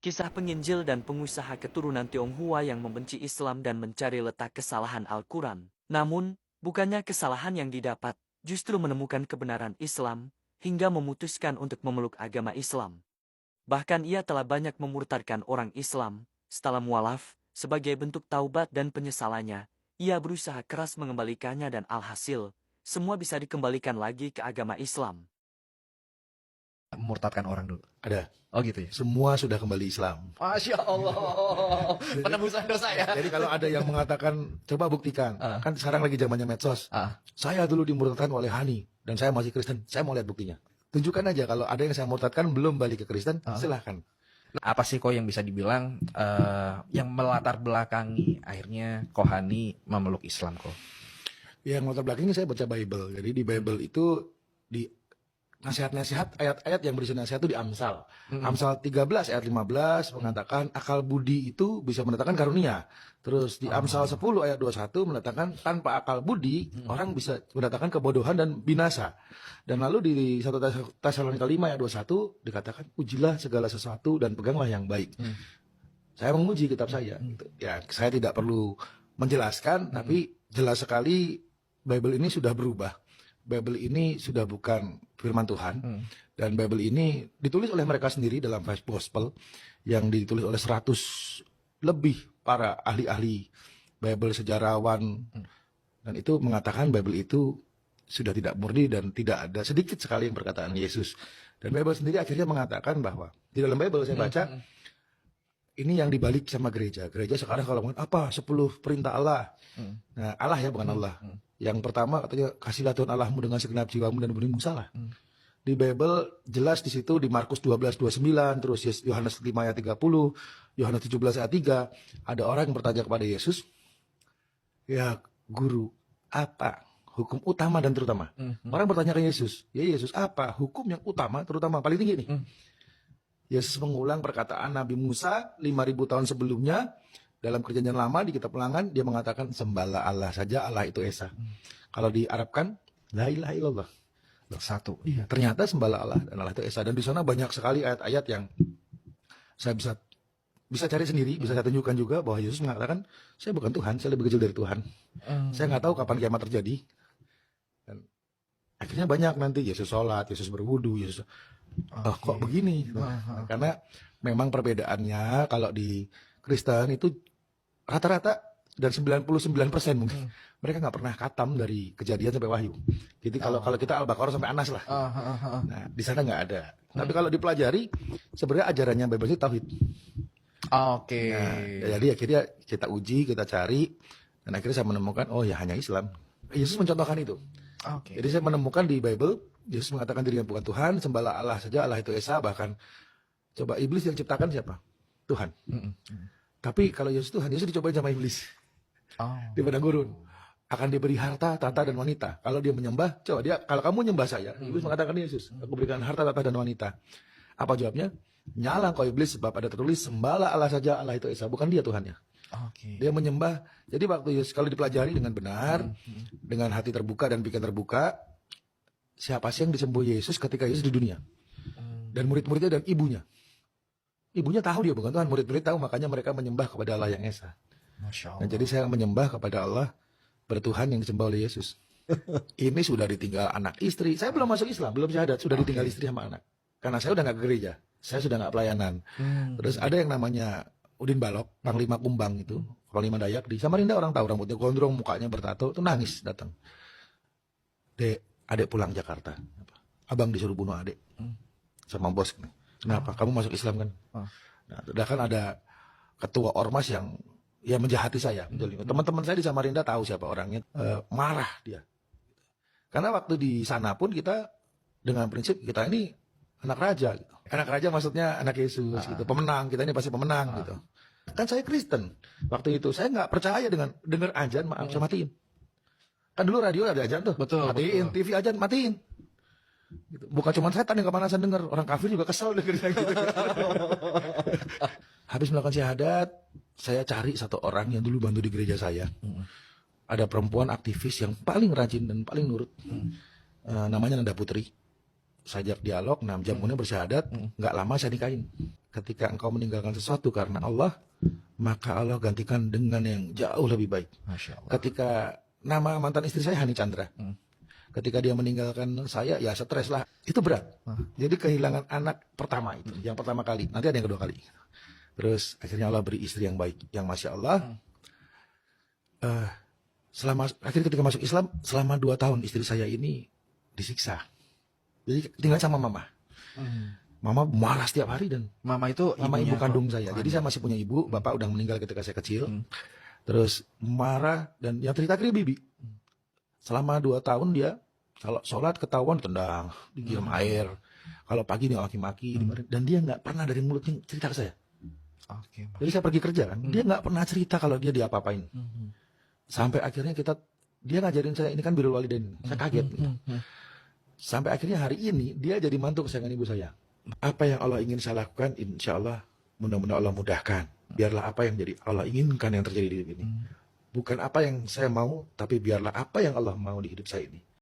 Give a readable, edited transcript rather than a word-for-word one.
Kisah penginjil dan pengusaha keturunan Tionghoa yang membenci Islam dan mencari letak kesalahan Al-Quran. Namun, bukannya kesalahan yang didapat, justru menemukan kebenaran Islam, hingga memutuskan untuk memeluk agama Islam. Bahkan ia telah banyak memurtadkan orang Islam. Setelah mualaf, sebagai bentuk taubat dan penyesalannya, ia berusaha keras mengembalikannya dan alhasil, semua bisa dikembalikan lagi ke agama Islam. Memurtadkan orang dulu. Ada. Oh gitu ya. Semua sudah kembali Islam. Masya Allah. Penebusan dosa ya. Jadi kalau ada yang mengatakan, coba buktikan. Kan sekarang lagi zamannya medsos. Saya dulu dimurtadkan oleh Hani. Dan saya masih Kristen. Saya mau lihat buktinya. Tunjukkan aja kalau ada yang saya murtadkan belum balik ke Kristen, silahkan. Apa sih kok yang bisa dibilang yang melatar belakangi akhirnya Kohani memeluk Islam kok? Yang latar belakangnya saya baca Bible. Jadi di Bible itu di nasihat-nasihat, ayat-ayat yang berisi nasihat itu di Amsal. Amsal 13 ayat 15 mengatakan akal budi itu bisa mendatangkan karunia. Terus di Amsal 10 ayat 21 mendatangkan tanpa akal budi orang bisa mendatangkan kebodohan dan binasa. Dan lalu di 1 Tesalonika 5 ayat 21 dikatakan ujilah segala sesuatu dan peganglah yang baik. Saya menguji kitab saya. Ya, saya tidak perlu menjelaskan, tapi jelas sekali Bible ini sudah berubah. Bible ini sudah bukan firman Tuhan. Dan Bible ini ditulis oleh mereka sendiri dalam Five Gospel yang ditulis oleh 100 lebih para ahli-ahli Bible, sejarawan. Dan itu mengatakan Bible itu sudah tidak murni dan tidak ada sedikit sekali yang perkataan Yesus. Dan Bible sendiri akhirnya mengatakan bahwa di dalam Bible saya baca ini yang dibalik sama gereja. Gereja sekarang kalau ngomong apa 10 perintah Allah. Nah, Allah ya bukan Allah. Yang pertama katanya kasihlah Tuhan Allahmu dengan segenap jiwamu dan berimu salah. Di Bible jelas di situ di Markus 12:29, terus Yohanes 5 ayat 30, Yohanes 17 ayat 3, ada orang yang bertanya kepada Yesus, "Ya, guru, apa hukum utama dan terutama?" Orang bertanya ke Yesus, "Ya Yesus, apa hukum yang utama terutama paling tinggi nih?" Yesus mengulang perkataan Nabi Musa 5.000 tahun sebelumnya. Dalam perjanjian lama di kitab Ulangan dia mengatakan sembahlah Allah saja, Allah itu Esa. Kalau diarabkan la ilaha illallah. Satu. Iya, ternyata sembahlah Allah dan Allah itu Esa. Dan di sana banyak sekali ayat-ayat yang saya bisa cari sendiri, bisa saya tunjukkan juga bahwa Yesus mengatakan saya bukan Tuhan, saya lebih kecil dari Tuhan. Saya nggak tahu kapan kiamat terjadi. Dan akhirnya banyak nanti Yesus sholat, Yesus berwudu, Yesus kok begini? Karena memang perbedaannya kalau di Kristen itu rata-rata dan 99% mungkin mereka nggak pernah khatam dari Kejadian sampai Wahyu. Jadi kalau kita Al-Baqarah sampai Anas lah. Nah, di sana nggak ada. Tapi kalau dipelajari sebenarnya ajarannya Bible itu tauhid. Oke. Nah, jadi akhirnya kita uji, kita cari, dan akhirnya saya menemukan oh ya hanya Islam. Yesus mencontohkan itu. Jadi saya menemukan di Bible Yesus mengatakan dirinya bukan Tuhan, sembahlah Allah saja, Allah itu Esa. Bahkan coba iblis yang ciptakan siapa? Tuhan. Tapi kalau Yesus Tuhan, Yesus dicobain sama iblis. Di padang gurun. Akan diberi harta, tahta, dan wanita. Kalau dia menyembah, coba dia, kalau kamu nyembah saya, iblis mengatakan Yesus, aku berikan harta, tahta, dan wanita. Apa jawabnya? Nyala kau iblis, sebab ada tertulis, sembahlah Allah saja, Allah itu Esa. Bukan dia Tuhannya. Dia menyembah. Jadi waktu Yesus, kalau dipelajari dengan benar, dengan hati terbuka dan pikiran terbuka, siapa sih yang disembah Yesus ketika Yesus di dunia? Dan murid-muridnya dan ibunya. Ibunya tahu dia bukan Tuhan, murid-murid tahu, makanya mereka menyembah kepada Allah yang Esa. Masya Allah. Nah, jadi saya menyembah kepada Allah bertuhan yang disembah oleh Yesus. Ini sudah ditinggal anak istri. Saya belum masuk Islam, belum syahadat, sudah ditinggal istri sama anak. Karena saya udah nggak ke gereja, saya sudah nggak pelayanan. Terus ada yang namanya Udin Balok, Panglima Kumbang itu, Panglima Dayak di Samarinda, orang tahu rambutnya gondrong, mukanya bertato, itu nangis datang. Dek, adek pulang Jakarta. Abang disuruh bunuh adek sama bos. Kenapa? Kamu masuk Islam kan? Nah, udah kan ada ketua ormas yang menjahati saya. Teman-teman saya di Samarinda tahu siapa orangnya. Marah dia. Karena waktu di sana pun kita dengan prinsip kita ini anak raja. Gitu. Anak raja maksudnya anak Yesus. Gitu. Pemenang. Kita ini pasti pemenang. Gitu. Kan saya Kristen. Waktu itu saya nggak percaya dengan dengar azan, maaf saya matiin. Kan dulu radio ada azan tuh. Matiin. TV azan matiin. Gitu. Bukan cuma setan yang kepanasan dengar, orang kafir juga kesel dengar gitu. Habis melakukan syahadat, saya cari satu orang yang dulu bantu di gereja saya. Ada perempuan aktivis yang paling rajin dan paling nurut. Namanya Nanda Putri. Saya ajak dialog, 6 jam kemudian bersyahadat, nggak lama saya nikahin. ketika engkau meninggalkan sesuatu karena Allah, maka Allah gantikan dengan yang jauh lebih baik. Masya Allah. Ketika nama mantan istri saya Hani Chandra, ketika dia meninggalkan saya, ya stres lah. Itu berat. Jadi kehilangan anak pertama itu, yang pertama kali. Nanti ada yang kedua kali. Terus akhirnya Allah beri istri yang baik, yang Masya Allah. Akhirnya ketika masuk Islam, selama 2 tahun istri saya ini disiksa. Jadi tinggal sama mama. Mama marah setiap hari dan Mama itu mama ibu ibunya kandung kok. saya. Jadi saya masih punya ibu, bapak udah meninggal ketika saya kecil. Terus marah dan yang terakhir bibi. Selama 2 tahun dia kalau sholat ketahuan tendang, digiram air. Kalau pagi dia maki-maki, dan dia nggak pernah dari mulutnya cerita ke saya. Oke. Jadi saya pergi kerja kan, dia nggak pernah cerita kalau dia diapa-apain. Sampai akhirnya dia ngajarin saya ini kan birrul walidain. Saya kaget. Gitu. Sampai akhirnya hari ini dia jadi mantu kesayangan ibu saya. Apa yang Allah ingin saya lakukan, insya Allah mudah-mudahan Allah mudahkan. Biarlah apa yang jadi Allah inginkan yang terjadi di hidup ini. Bukan apa yang saya mau, tapi biarlah apa yang Allah mau di hidup saya ini.